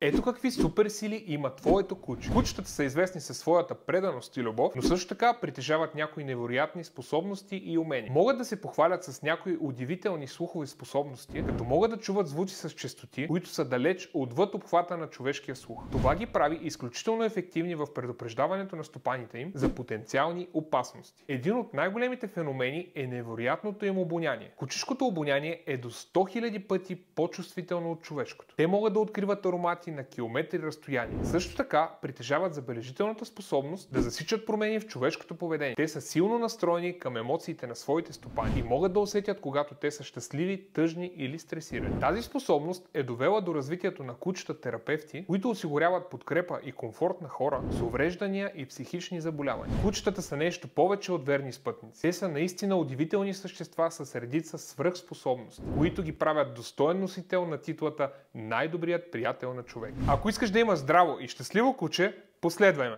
Ето какви суперсили има твоето куче. Кучетата са известни със своята преданост и любов, но също така притежават някои невероятни способности и умения. Могат да се похвалят с някои удивителни слухови способности, като могат да чуват звуци с честоти, които са далеч отвъд обхвата на човешкия слух. Това ги прави изключително ефективни в предупреждаването на стопаните им за потенциални опасности. Един от най-големите феномени е невероятното им обоняние. Кучешкото обоняние е до 100 000 пъти по-чувствително от човешкото. Те могат да откриват аромати на километри разстояние. Също така притежават забележителната способност да засичат промени в човешкото поведение. Те са силно настроени към емоциите на своите стопани и могат да усетят, когато те са щастливи, тъжни или стресирани. Тази способност е довела до развитието на кучета-терапевти, които осигуряват подкрепа и комфорт на хора с увреждания и психични заболявания. Кучетата са нещо повече от верни спътници. Те са наистина удивителни същества с редица свръхспособности, които ги правят достоен носител на титлата най-добрият приятел на човек. Ако искаш да има здраво и щастливо куче, последвай ме!